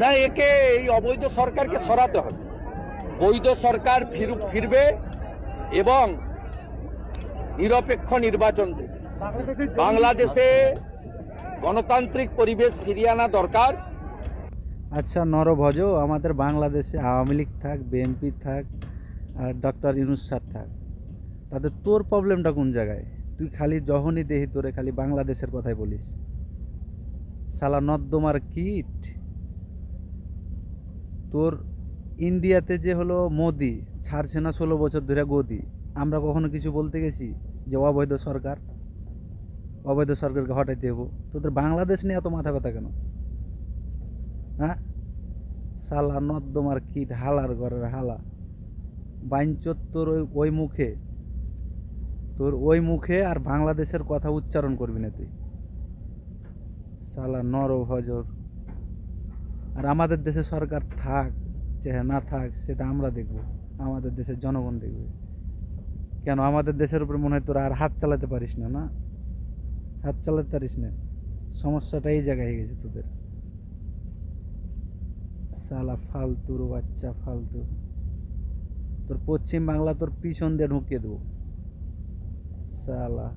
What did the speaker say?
না, একে এই অবৈধ সরকারকে সরাতে হবে। বৈধ সরকার ফিরবে এবং নিরপেক্ষ নির্বাচন দেবে। বাংলাদেশে গণতান্ত্রিক পরিবেশ ফিরিয়ে আনা দরকার। আচ্ছা নরভজ, আমাদের বাংলাদেশে আওয়ামী লীগ থাক, বিএনপি থাক, আর ডক্টর ইউনূস স্যার থাক, তাদের তোর প্রবলেমটা কোন জায়গায়? তুই খালি যখনই দেখি তোরে খালি বাংলাদেশের কথাই বলিস। সালা নর্দমার কীট। তোর ইন্ডিয়াতে যে হলো মোদি ছাড়ছে না 16 বছর ধরে গদি, আমরা কখনো কিছু বলতে গেছি যে অবৈধ সরকার, অবৈধ সরকারকে হটাইতে দেবো? তোদের বাংলাদেশ নিয়ে এত মাথা ব্যথা কেন? হ্যাঁ, সালা নর্দমার কীট, হালার ঘরের হালা। বাইঞ্চোদ তোর ওই মুখে, তোর ওই মুখে আর বাংলাদেশের কথা উচ্চারণ করবি না তুই, সালা নরভজর। আর আমাদের দেশে সরকার থাক চাহে না থাক সেটা আমরা দেখব, আমাদের দেশের জনগণ দেখবে। কেন আমাদের দেশের উপরে মনে হয় তোরা আর হাত চালাতে পারিস না? না, হাত চালাতে পারিস না, সমস্যাটা এই জায়গায় হয়ে গেছে তোদের। সালা ফালতুর বাচ্চা, ফালতু। তোর পশ্চিম বাংলা তোর পিছন দিয়ে ঢুকিয়ে দেবো সালা।